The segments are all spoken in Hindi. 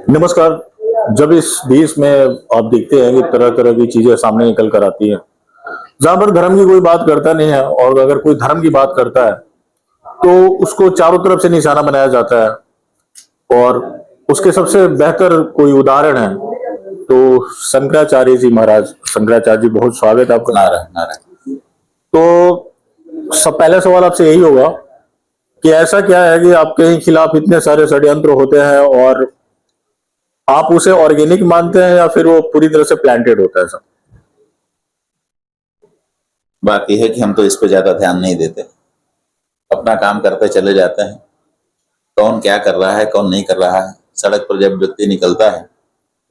नमस्कार। जब इस देश में आप देखते हैं कि तरह तरह की चीजें सामने निकल कर आती हैं, जहां पर धर्म की कोई बात करता नहीं है और अगर कोई धर्म की बात करता है तो उसको चारों तरफ से निशाना बनाया जाता है। और उसके सबसे बेहतर कोई उदाहरण है तो शंकराचार्य जी महाराज। शंकराचार्य जी, बहुत स्वागत है आपका। नारायण नारायण। तो सब पहला सवाल आपसे यही होगा कि ऐसा क्या है कि आपके खिलाफ इतने सारे षड्यंत्र होते हैं और आप उसे ऑर्गेनिक मानते हैं या फिर वो पूरी तरह से प्लांटेड होता है सब? बात यह है कि हम तो इस पे ज्यादा ध्यान नहीं देते, अपना काम करते चले जाते हैं। कौन क्या कर रहा है, कौन नहीं कर रहा है। सड़क पर जब व्यक्ति निकलता है,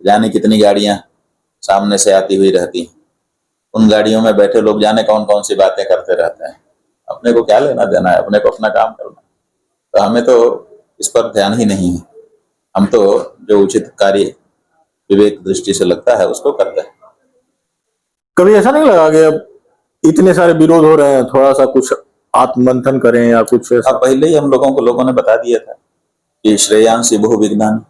जाने कितनी गाड़ियां सामने से आती हुई रहती हैं। उन गाड़ियों में बैठे लोग जाने कौन कौन सी बातें करते रहते हैं। अपने को क्या लेना देना है, अपने को अपना काम करना है। तो हमें तो इस पर ध्यान ही नहीं है। हम तो जो उचित कार्य विवेक दृष्टि से लगता है उसको करते हैं। कभी ऐसा नहीं लगा कि अब इतने सारे विरोध हो रहे हैं, थोड़ा सा कुछ आत्ममंथन करें या कुछ ऐसा? अब पहले ही हम लोगों ने बता दिया था कि श्रेयांसी बहु विघ्नानि।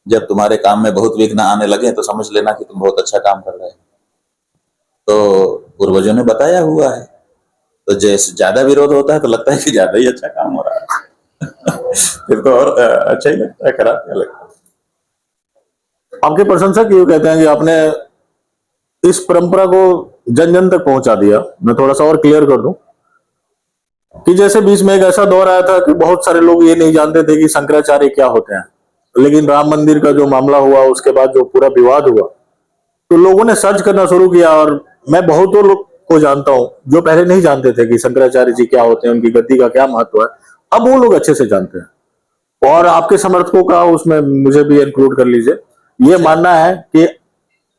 जब तुम्हारे काम में बहुत विघ्न आने लगे तो समझ लेना कि तुम बहुत अच्छा काम कर रहे हो। तो पूर्वजों ने बताया हुआ है। तो जैसे ज्यादा विरोध होता है तो लगता है कि ज्यादा ही अच्छा काम हो रहा है। फिर तो और अच्छा ही लगता है, खराब क्या लगता है। आपके प्रशंसक ये कहते हैं कि आपने इस परंपरा को जन जन तक पहुंचा दिया। मैं थोड़ा सा और क्लियर कर दूं कि जैसे बीच में एक ऐसा दौर आया था कि बहुत सारे लोग ये नहीं जानते थे कि शंकराचार्य क्या होते हैं, लेकिन राम मंदिर का जो मामला हुआ उसके बाद जो पूरा विवाद हुआ तो लोगों ने सर्च करना शुरू किया। और मैं बहुतों लोग को जानता हूं जो पहले नहीं जानते थे कि शंकराचार्य जी क्या होते हैं, उनकी गद्दी का क्या महत्व है। अब वो लोग अच्छे से जानते हैं। और आपके समर्थकों का उसमें मुझे भी इंक्लूड कर लीजिए, ये मानना है कि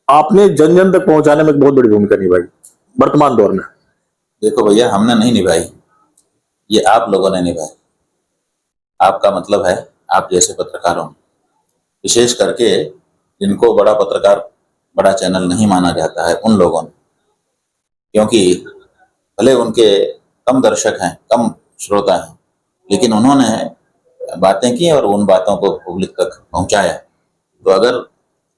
आपने जन जन तक पहुंचाने में एक बहुत बड़ी भूमिका निभाई वर्तमान दौर में। देखो भैया, हमने नहीं निभाई, ये आप लोगों ने निभाई। आपका मतलब है आप जैसे पत्रकारों, विशेष करके जिनको बड़ा पत्रकार, बड़ा चैनल नहीं माना जाता है, उन लोगों ने। क्योंकि भले उनके कम दर्शक हैं, कम श्रोता हैं, लेकिन उन्होंने बातें की और उन बातों को पब्लिक तक पहुंचाया। तो अगर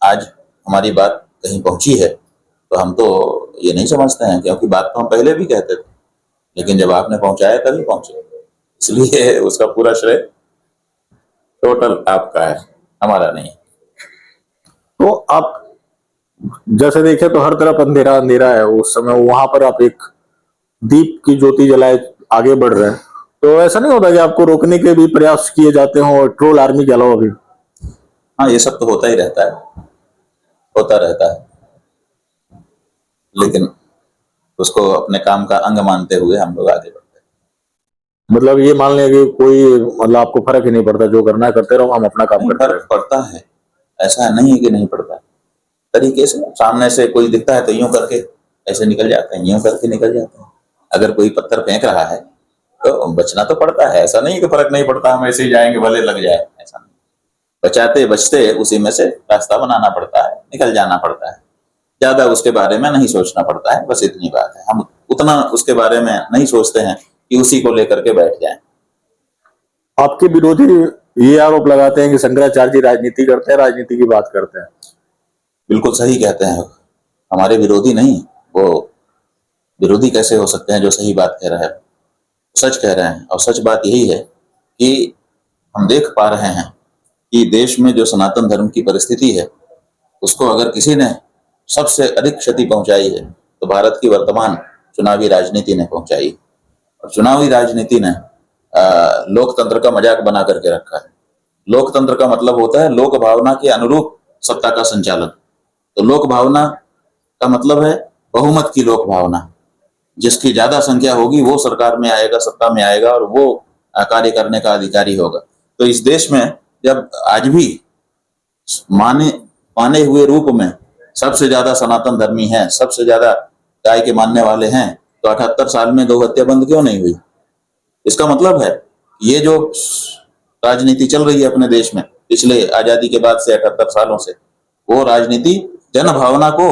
आज हमारी बात कहीं पहुंची है तो हम तो ये नहीं समझते हैं, क्योंकि बात तो हम पहले भी कहते थे, लेकिन जब आपने पहुंचाया तभी पहुंचे। इसलिए उसका पूरा श्रेय टोटल आपका है, हमारा नहीं। तो आप जैसे देखे तो हर तरफ अंधेरा अंधेरा है, उस समय वहां पर आप एक दीप की ज्योति जलाए आगे बढ़ रहे हैं। तो ऐसा नहीं होता कि आपको रोकने के भी प्रयास किए जाते हों ट्रोल आर्मी के अलावा भी? हाँ, ये सब तो होता ही रहता है, होता रहता है, लेकिन उसको अपने काम का अंग मानते हुए हम लोग आगे बढ़ते हैं। मतलब ये मान लें कि कोई मतलब आपको फर्क ही नहीं पड़ता, जो करना है करते रहो, हम अपना काम नहीं, करते रहे। फर्क पड़ता है, ऐसा नहीं है कि नहीं पड़ता। तरीके से सामने से कोई दिखता है तो यूं करके ऐसे निकल जाते हैं, यूं करके निकल जाते हैं। अगर कोई पत्थर फेंक रहा है तो बचना तो पड़ता है। ऐसा नहीं कि फर्क नहीं पड़ता, हम ऐसे ही जाएंगे भले लग जाए, ऐसा नहीं। बचाते बचते उसी में से रास्ता बनाना पड़ता है, निकल जाना पड़ता है। ज्यादा उसके बारे में नहीं सोचना पड़ता है, बस इतनी बात है। हम उतना उसके बारे में नहीं सोचते हैं कि उसी को लेकर के बैठ जाएं। आपके विरोधी ये आरोप लगाते हैं कि शंकराचार्य जी राजनीति करते हैं, राजनीति की बात करते हैं। बिल्कुल सही कहते हैं, हमारे विरोधी नहीं। वो विरोधी कैसे हो सकते हैं जो सही बात कह रहे हैं, सच कह रहे हैं। और सच बात यही है कि हम देख पा रहे हैं कि देश में जो सनातन धर्म की परिस्थिति है, उसको अगर किसी ने सबसे अधिक क्षति पहुंचाई है तो भारत की वर्तमान चुनावी राजनीति ने पहुंचाई। और चुनावी राजनीति ने लोकतंत्र का मजाक बना करके रखा है। लोकतंत्र का मतलब होता है लोक भावना के अनुरूप सत्ता का संचालन। तो लोक भावना का मतलब है बहुमत की लोक भावना। जिसकी ज्यादा संख्या होगी वो सरकार में आएगा, सत्ता में आएगा, और वो कार्य करने का अधिकारी होगा। तो इस देश में जब आज भी माने माने हुए रूप में सबसे ज्यादा सनातन धर्मी हैं, सबसे ज्यादा गाय के मानने वाले हैं, तो 78 साल में गौ हत्या बंद क्यों नहीं हुई? इसका मतलब है ये जो राजनीति चल रही है अपने देश में पिछले आजादी के बाद से 78 सालों से, वो राजनीति जन भावना को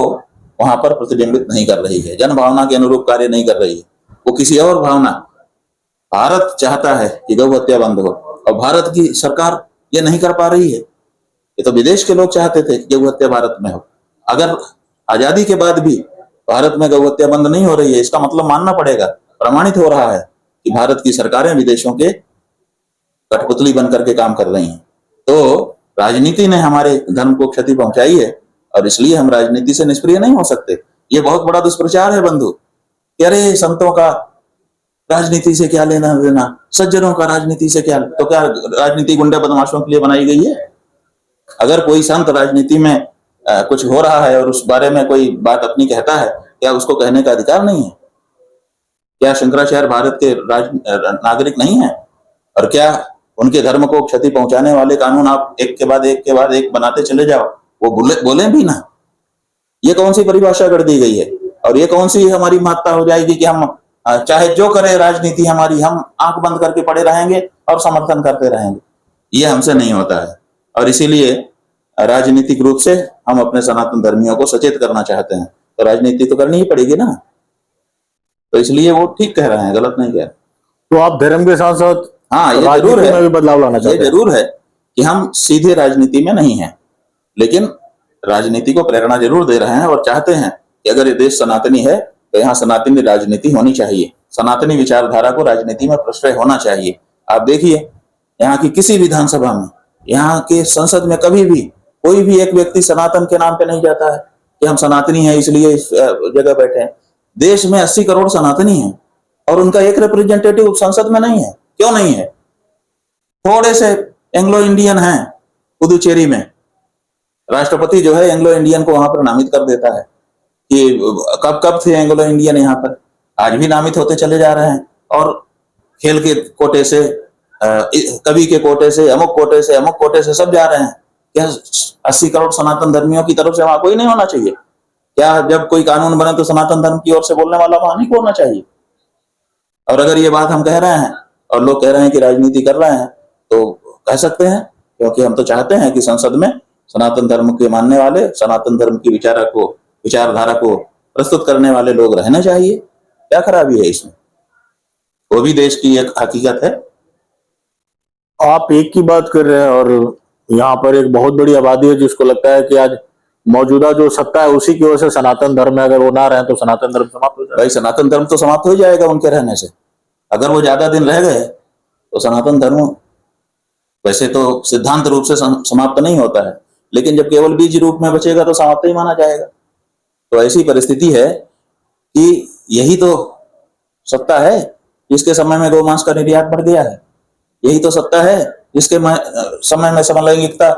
वहां पर प्रतिबिंबित नहीं कर रही है, जन भावना के अनुरूप कार्य नहीं कर रही है। वो किसी और भावना, भारत चाहता है कि गौ हत्या बंद हो और भारत की सरकार ये नहीं कर पा रही है। ये तो विदेश के लोग चाहते थे कि गौ हत्या भारत में हो। अगर आजादी के बाद भी भारत में गौ हत्या बंद नहीं हो रही है, इसका मतलब मानना पड़ेगा, प्रमाणित हो रहा है कि भारत की सरकारें विदेशों के कठपुतली बनकर के काम कर रही हैं। तो राजनीति ने हमारे धर्म को क्षति पहुंचाई है और इसलिए हम राजनीति से निष्क्रिय नहीं हो सकते। ये बहुत बड़ा दुष्प्रचार है बंधु कि अरे संतों का राजनीति से क्या लेना देना, सज्जनों का राजनीति से क्या, तो क्या राजनीति गुंडे बदमाशों के लिए बनाई गई है? अगर कोई संत राजनीति में कुछ हो रहा है और उस बारे में कोई बात अपनी कहता है, क्या उसको कहने का अधिकार नहीं है? क्या शंकराचार्य भारत के नागरिक नहीं है? और क्या उनके धर्म को क्षति पहुंचाने वाले कानून आप एक के बाद एक बनाते चले जाओ, वो बोले भी ना? ये कौन सी परिभाषा कर दी गई है? और ये कौन सी हमारी महत्ता हो जाएगी कि हम चाहे जो करे राजनीति हमारी, हम आंख बंद करके पड़े रहेंगे और समर्थन करते रहेंगे? ये हमसे नहीं होता है। और इसीलिए राजनीतिक रूप से हम अपने सनातन धर्मियों को सचेत करना चाहते हैं, तो राजनीति तो करनी ही पड़ेगी ना। तो इसलिए वो ठीक कह रहे हैं, गलत नहीं कह रहे। तो आप धर्म के साथ साथ हाँ, ये जरूर है, में भी बदलाव लाना चाहते हैं। ये जरूर है कि हम सीधे राजनीति में नहीं हैं, लेकिन राजनीति को प्रेरणा जरूर दे रहे हैं और चाहते हैं कि अगर ये देश सनातनी है तो यहाँ सनातनी राजनीति होनी चाहिए, सनातनी विचारधारा को राजनीति में प्रश्रय होना चाहिए। आप देखिए यहाँ की किसी विधानसभा में, यहाँ के संसद में कभी भी कोई भी एक व्यक्ति सनातन के नाम पे नहीं जाता है कि हम सनातनी हैं इसलिए इस जगह बैठे हैं। देश में 80 करोड़ सनातनी हैं और उनका एक रिप्रेजेंटेटिव संसद में नहीं है। क्यों नहीं है? थोड़े से एंग्लो इंडियन हैं पुदुचेरी में, राष्ट्रपति जो है एंग्लो इंडियन को वहां पर नामित कर देता है कि कब कब थे एंग्लो इंडियन यहाँ पर, आज भी नामित होते चले जा रहे हैं। और खेल के कोटे से, कवि के कोटे से, अमुक कोटे से सब जा रहे हैं। क्या 80 करोड़ सनातन धर्मियों की तरफ से वहां कोई नहीं होना चाहिए? क्या जब कोई कानून बने तो सनातन धर्म की ओर से बोलने वाला वहां नहीं होना चाहिए? और अगर ये बात हम कह रहे हैं और लोग कह रहे हैं कि राजनीति कर रहे हैं, तो कह सकते हैं, क्योंकि हम तो चाहते हैं कि संसद में सनातन धर्म के मानने वाले, सनातन धर्म की विचारधारा को प्रस्तुत करने वाले लोग रहना चाहिए। क्या खराबी है इसमें? वो भी देश की एक हकीकत है। आप एक की बात कर रहे हैं और यहाँ पर एक बहुत बड़ी आबादी है जिसको लगता है कि आज मौजूदा जो सत्ता है उसी की वजह से सनातन धर्म में अगर वो ना रहे तो सनातन धर्म समाप्त हो जाएगा। भाई सनातन धर्म तो समाप्त हो जाएगा उनके रहने से। अगर वो ज्यादा दिन रह गए तो सनातन धर्म वैसे तो सिद्धांत रूप से समाप्त नहीं होता है, लेकिन जब केवल बीज रूप में बचेगा तो समाप्त ही माना जाएगा। तो ऐसी परिस्थिति है कि यही तो सत्ता है जिसके समय में गौमांस का निर्यात बढ़ गया है। यही तो सत्ता है जिसके समय में समलैंगिकता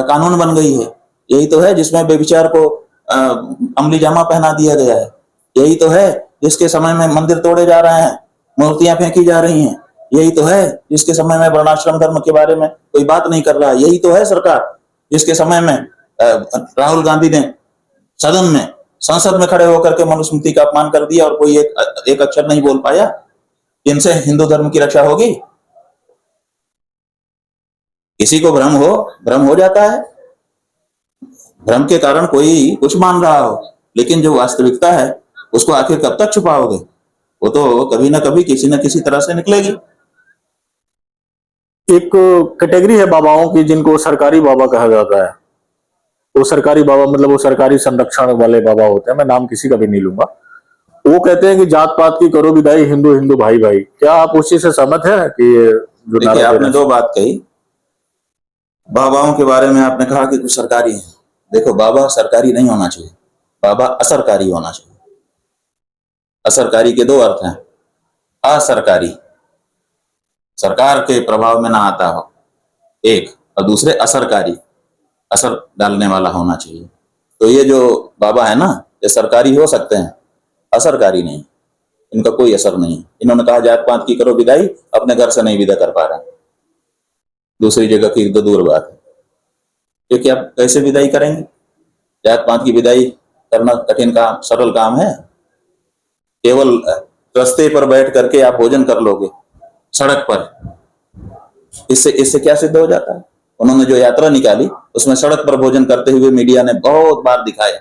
कानून बन गई है। यही तो है जिसमें बेविचार को अमली जामा पहना दिया गया है। यही तो है जिसके समय में मंदिर तोड़े जा रहे हैं, मूर्तियां फेंकी जा रही हैं। यही तो है जिसके समय में वर्णाश्रम धर्म के बारे में कोई बात नहीं कर रहा। यही तो है सरकार जिसके समय में राहुल गांधी ने सदन में, संसद में खड़े होकर के मनुस्मृति का अपमान कर दिया और कोई एक अक्षर नहीं बोल पाया। इनसे हिंदू धर्म की रक्षा होगी? किसी को भ्रम हो जाता है, भ्रम के कारण कोई कुछ मान रहा हो, लेकिन जो वास्तविकता है उसको आखिर कब तक छुपाओगे? वो तो कभी ना कभी किसी न किसी तरह से निकलेगी। एक कैटेगरी है बाबाओं की जिनको सरकारी बाबा कहा जाता है। वो सरकारी बाबा मतलब वो सरकारी संरक्षण वाले बाबा होते हैं, मैं नाम किसी का भी नहीं लूंगा। वो कहते हैं कि जात पात की करो विदाई, हिंदू हिंदू भाई भाई। क्या आप उसी से सहमत है कि जो देखिए, आपने दो बात कही। बाबाओं के बारे में आपने कहा कि कुछ सरकारी है। देखो, बाबा सरकारी नहीं होना चाहिए, बाबा असरकारी होना चाहिए। असरकारी के दो अर्थ हैं। असरकारी, सरकार के प्रभाव में ना आता हो एक, और दूसरे असरकारी, असर डालने वाला होना चाहिए। तो ये जो बाबा है ना, ये सरकारी हो सकते हैं, असरकारी नहीं, इनका कोई असर नहीं। इन्होंने कहा जात पात की करो विदाई, अपने घर से नहीं विदा कर पा रहे, दूसरी जगह की तो दूर बात है। क्योंकि आप कैसे विदाई करेंगे? जात पात की विदाई करना कठिन काम, सरल काम है। केवल रास्ते पर बैठ करके आप भोजन कर लोगे सड़क पर, इससे क्या सिद्ध हो जाता है? उन्होंने जो यात्रा निकाली उसमें सड़क पर भोजन करते हुए मीडिया ने बहुत बार दिखाया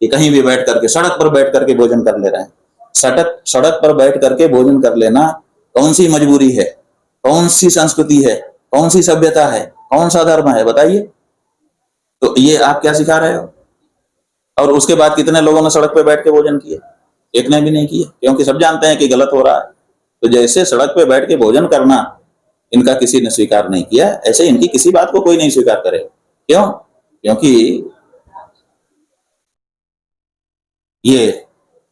कि कहीं भी बैठ करके, सड़क पर बैठ करके भोजन कर ले रहे हैं। सड़क पर बैठ करके भोजन कर लेना कौन सी मजबूरी है, कौन सी संस्कृति है, कौन सी सभ्यता है, कौन सा धर्म है? बताइए। तो ये आप क्या सिखा रहे हो? और उसके बाद कितने लोगों ने सड़क पे बैठ के भोजन किया? एक ने भी नहीं किया, क्योंकि सब जानते हैं कि गलत हो रहा है। तो जैसे सड़क पे बैठ के भोजन करना इनका किसी ने स्वीकार नहीं किया, ऐसे इनकी किसी बात को कोई नहीं स्वीकार करेगा। क्यों? क्योंकि ये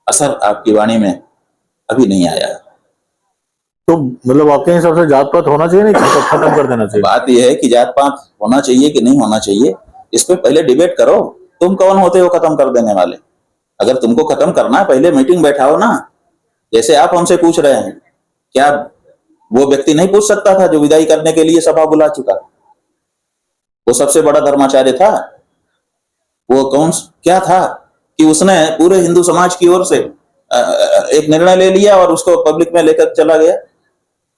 असर आपकी वाणी में अभी नहीं आया। तो मतलब आपके हिसाब से जात पात होना चाहिए, नहीं खत्म कर देना चाहिए? बात यह है कि जात पात होना चाहिए कि नहीं होना चाहिए, इस पे पहले डिबेट करो। तुम कौन होते हो खत्म कर देने वाले? अगर तुमको खत्म करना है, पहले मीटिंग बैठाओ ना। जैसे आप हमसे पूछ रहे हैं, क्या वो व्यक्ति नहीं पूछ सकता था जो विदाई करने के लिए सभा बुला चुका? वो सबसे बड़ा धर्माचार्य था। वो कौन क्या था कि उसने पूरे हिंदू समाज की ओर से एक निर्णय ले लिया और उसको पब्लिक में लेकर चला गया।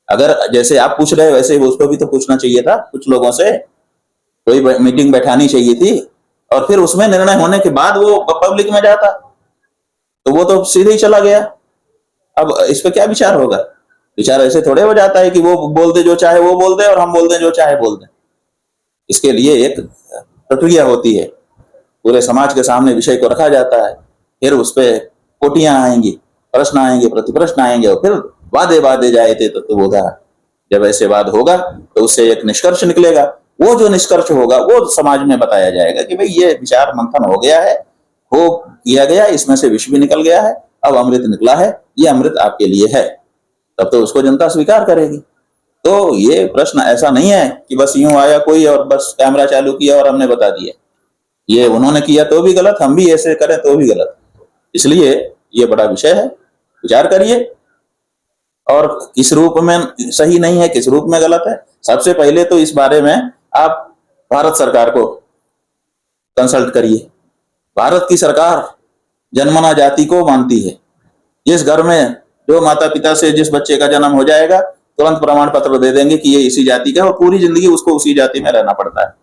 अगर जैसे आप पूछ रहे हो वैसे उसको भी तो पूछना चाहिए था, कुछ लोगों से कोई मीटिंग बैठानी चाहिए थी, और फिर उसमें निर्णय होने के बाद वो पब्लिक में जाता। तो वो तो सीधे ही चला गया। अब इस पे क्या विचार होगा? विचार ऐसे थोड़े हो जाता है कि वो बोल दे जो चाहे वो बोल दे और हम बोल दें जो चाहे बोल दें। इसके लिए एक प्रक्रिया होती है, पूरे समाज के सामने विषय को रखा जाता है, फिर उस पर कोटियां आएंगी, प्रश्न आएंगे, प्रतिप्रश्न आएंगे, और फिर वादे वादे जाए थे तो होगा। जब ऐसे वाद होगा तो उससे एक निष्कर्ष निकलेगा। वो जो निष्कर्ष होगा वो समाज में बताया जाएगा कि भाई ये विचार मंथन हो गया है, हो किया गया, इसमें से विष भी निकल गया है, अब अमृत निकला है, ये अमृत आपके लिए है। तब तो उसको जनता स्वीकार करेगी। तो ये प्रश्न ऐसा नहीं है कि बस यूं आया कोई और बस कैमरा चालू किया और हमने बता दिया। ये उन्होंने किया तो भी गलत, हम भी ऐसे करें तो भी गलत। इसलिए ये बड़ा विषय है, विचार करिए। और किस रूप में सही नहीं है, किस रूप में गलत है, सबसे पहले तो इस बारे में आप भारत सरकार को कंसल्ट करिए। भारत की सरकार जन्मना जाति को मानती है। जिस घर में जो माता पिता से जिस बच्चे का जन्म हो जाएगा, तुरंत प्रमाण पत्र दे देंगे कि ये इसी जाति का है, और पूरी जिंदगी उसको उसी जाति में रहना पड़ता है।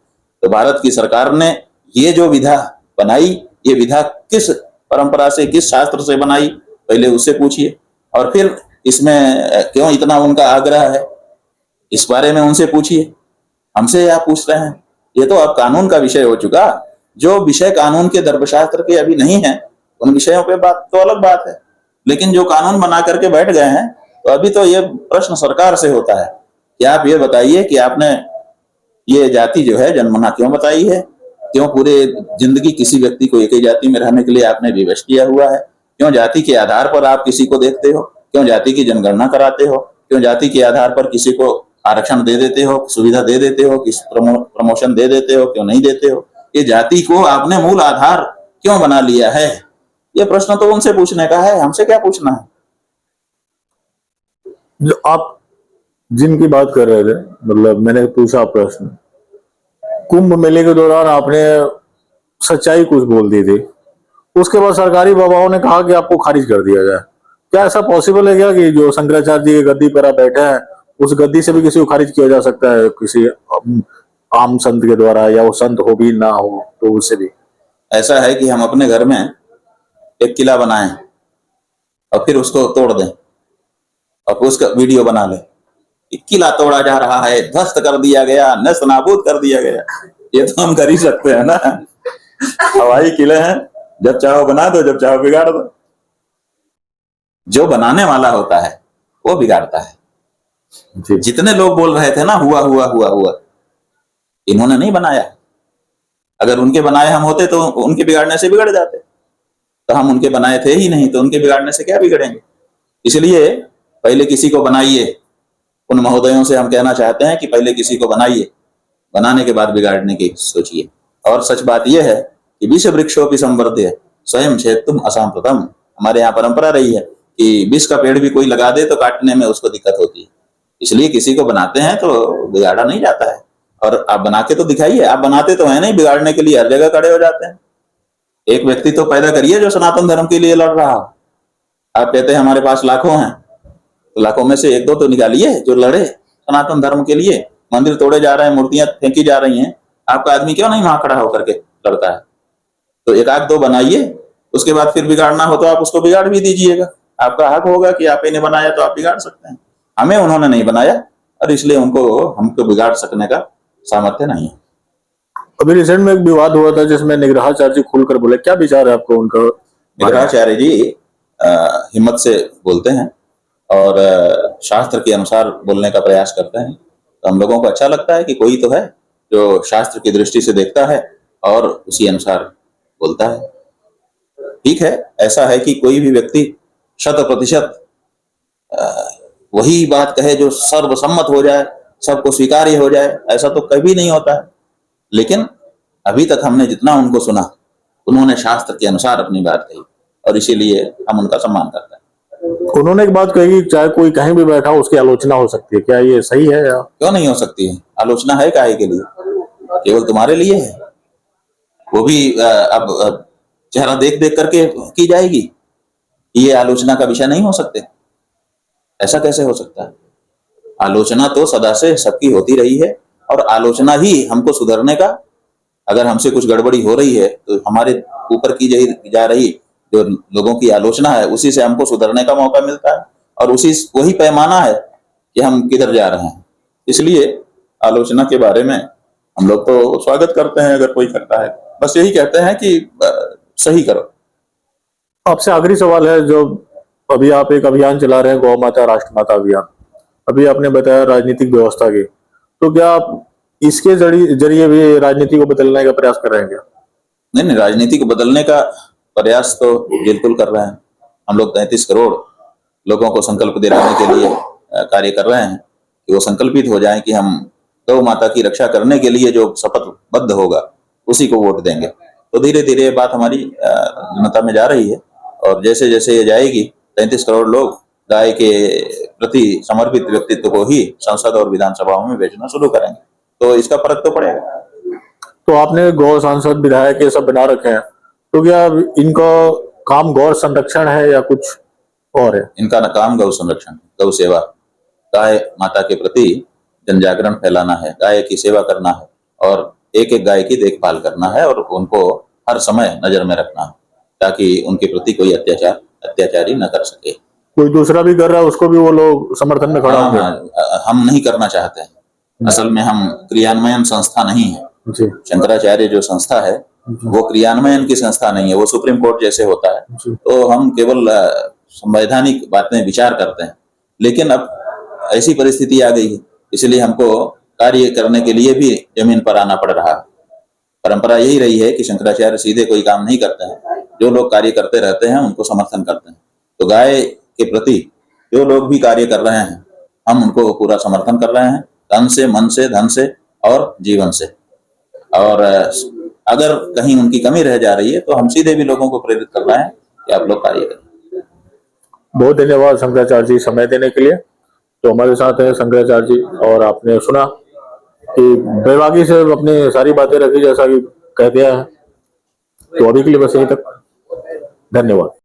तो भारत की सरकार ने ये जो विधा बनाई, ये विधा किस परंपरा से, किस शास्त्र से बनाई, पहले उससे पूछिए। और फिर इसमें क्यों इतना उनका आग्रह है, इस बारे में उनसे पूछिए। हमसे आप पूछ रहे हैं, ये तो अब कानून का विषय हो चुका। जो विषय कानून के धर्मशास्त्र के अभी नहीं है, उन विषयों पे बात तो अलग बात है। लेकिन जो कानून बना करके बैठ गए हैं, तो अभी तो ये प्रश्न सरकार से होता है कि आप ये बताइए कि आपने ये जाति जो है जन्मना क्यों बताई है? क्यों पूरे जिंदगी किसी व्यक्ति को एक ही जाति में रहने के लिए आपने विवश किया हुआ है? क्यों जाति के आधार पर आप किसी को देखते हो? क्यों जाति की जनगणना कराते हो? क्यों जाति के आधार पर किसी को आरक्षण दे देते हो, सुविधा दे देते हो, किसी प्रमोशन दे देते हो, क्यों नहीं देते हो? ये जाति को आपने मूल आधार क्यों बना लिया है? ये प्रश्न तो उनसे पूछने का है, हमसे क्या पूछना है? जो आप जिनकी बात कर रहे थे, मतलब मैंने पूछा प्रश्न, कुंभ मेले के दौरान आपने सच्चाई कुछ बोल दी थी, उसके बाद सरकारी बाबाओं ने कहा कि आपको खारिज कर दिया जाए। क्या ऐसा पॉसिबल है क्या कि जो शंकराचार्य जी की गद्दी पर आप बैठे हैं, उस गद्दी से भी किसी को खारिज किया जा सकता है, किसी आम संत के द्वारा, या वो संत हो भी ना हो तो उससे भी? ऐसा है कि हम अपने घर में एक किला बनाएं और फिर उसको तोड़ दें और उसका वीडियो बना लें, किला तोड़ा जा रहा है, ध्वस्त कर दिया गया, नष्ट नाबूद कर दिया गया। ये तो हम कर ही सकते हैं ना। हवाई किले हैं, जब चाहो बना दो, जब चाहो बिगाड़ दो। जो बनाने वाला होता है वो बिगाड़ता है। जितने लोग बोल रहे थे ना हुआ हुआ हुआ हुआ, इन्होंने नहीं बनाया। अगर उनके बनाए हम होते तो उनके बिगाड़ने से बिगड़ जाते, तो हम उनके बनाए थे ही नहीं, तो उनके बिगाड़ने से क्या बिगड़ेंगे? इसलिए पहले किसी को बनाइए। उन महोदयों से हम कहना चाहते हैं कि पहले किसी को बनाइए, बनाने के बाद बिगाड़ने की सोचिए। और सच बात यह है कि विष वृक्षोपि संवर्ध्य स्वयं छेत्तुम असाम्प्रतम। हमारे यहाँ परंपरा रही है कि विष का पेड़ भी कोई लगा दे तो काटने में उसको दिक्कत होती है। इसलिए किसी को बनाते हैं तो बिगाड़ा नहीं जाता है। और आप बना के तो दिखाइए। आप बनाते तो है नहीं, बिगाड़ने के लिए हर जगह खड़े हो जाते हैं। एक व्यक्ति तो पैदा करिए जो सनातन धर्म के लिए लड़ रहा हो। आप कहते हैं हमारे पास लाखों हैं, तो लाखों में से एक दो तो निकालिए जो लड़े सनातन धर्म के लिए। मंदिर तोड़े जा रहे हैं, मूर्तियां फेंकी जा रही हैं, आपका आदमी क्यों नहीं वहां खड़ा होकर के लड़ता है? तो एक आध दो बनाइए, उसके बाद फिर बिगाड़ना हो तो आप उसको बिगाड़ भी दीजिएगा। आपका हक होगा कि आप इन्हें बनाया तो आप बिगाड़ सकते हैं। हमें उन्होंने नहीं बनाया और इसलिए हमको बिगाड़ सकने का सामर्थ्य नहीं है। अभी रिसेंट में एक विवाद हुआ था जिसमें निग्रहाचार्य जी खुलकर बोले, क्या विचार है आपको उनका? निग्रहाचार्य जी हिम्मत से बोलते हैं और शास्त्र के अनुसार बोलने का प्रयास करते हैं। तो हम लोगों को अच्छा लगता है कि कोई तो है जो शास्त्र की दृष्टि से देखता है और उसी अनुसार बोलता है। ठीक है, ऐसा है कि कोई भी व्यक्ति 100% वही बात कहे जो सर्वसम्मत हो जाए, सबको स्वीकार्य हो जाए, ऐसा तो कभी नहीं होता है। लेकिन अभी तक हमने जितना उनको सुना, उन्होंने शास्त्र के अनुसार अपनी बात कही और इसीलिए हम उनका सम्मान करते हैं। उन्होंने एक बात कही कि चाहे कोई कहीं भी बैठा हो उसकी आलोचना हो सकती है, क्या ये सही है या? क्यों नहीं हो सकती है? आलोचना है काहे के लिए? केवल तुम्हारे लिए है। वो भी अब चेहरा देख देख करके की जाएगी। ये आलोचना का विषय नहीं हो सकते। ऐसा कैसे हो सकता है? आलोचना तो सदा से सबकी होती रही है और आलोचना ही हमको सुधरने का, अगर हमसे कुछ गड़बड़ी हो रही है तो हमारे ऊपर की जा रही जो लोगों की आलोचना है उसी से हमको सुधरने का मौका मिलता है और वही पैमाना है कि हम किधर जा रहे हैं। इसलिए आलोचना के बारे में हम लोग तो स्वागत करते हैं अगर कोई करता है। बस यही कहते हैं कि सही करो। आपसे आखिरी सवाल है, जो अभी आप एक अभियान चला रहे हैं, गौ माता राष्ट्र माता अभियान, अभी आपने बताया राजनीतिक व्यवस्था की, तो क्या आप इसके जरिए भी राजनीति को बदलने का प्रयास कर रहे हैं क्या? नहीं नहीं, राजनीति को बदलने का प्रयास तो बिल्कुल कर रहे हैं। हम लोग 33 करोड़ लोगों को संकल्प दिलाने के लिए कार्य कर रहे हैं कि वो संकल्पित हो जाएं कि हम गौ माता की रक्षा करने के लिए जो शपथबद्ध होगा उसी को वोट देंगे। तो धीरे धीरे बात हमारी जनता में जा रही है और जैसे जैसे ये जाएगी 33 करोड़ लोग गाय के प्रति समर्पित व्यक्तित्व को ही संसद और विधानसभाओं में भेजना शुरू करेंगे, तो इसका फर्क तो पड़ेगा। तो आपने गौ सांसद विधायक ये सब बना रखे हैं, तो क्या इनका काम गौ संरक्षण है या कुछ और है? इनका काम गौ संरक्षण, गौ सेवा, गाय माता के प्रति जन जागरण फैलाना है, गाय की सेवा करना है और एक एक गाय की देखभाल करना है और उनको हर समय नजर में रखना है ताकि उनके प्रति कोई अत्याचारी न कर सके। कोई दूसरा भी कर रहा है उसको भी वो लोग समर्थन में खड़ा होंगे? हम नहीं करना चाहते हैं। असल में हम क्रियान्वयन संस्था नहीं है। जी। शंकराचार्य जो संस्था है वो क्रियान्वयन की संस्था नहीं है, वो सुप्रीम कोर्ट जैसे होता है। तो हम केवल संवैधानिक बातें विचार करते हैं। लेकिन अब ऐसी परिस्थिति आ गई है, इसलिए हमको कार्य करने के लिए भी जमीन पर आना पड़ रहा है। परंपरा यही रही है कि शंकराचार्य सीधे कोई काम नहीं करते हैं, जो लोग कार्य करते रहते हैं उनको समर्थन करते हैं। तो गाय के प्रति जो लोग भी कार्य कर रहे हैं हम उनको पूरा समर्थन कर रहे हैं, तन से, मन से, धन से और जीवन से। और अगर कहीं उनकी कमी रह जा रही है तो हम सीधे भी लोगों को प्रेरित कर रहे हैं कि आप लोग कार्य करें। बहुत धन्यवाद शंकराचार्य जी समय देने के लिए। तो हमारे साथ है शंकराचार्य जी और आपने सुना कि बेबाकी से अपनी सारी बातें रखी जैसा कि कह दिया है। तो अभी के लिए बस यहीं तक, धन्यवाद।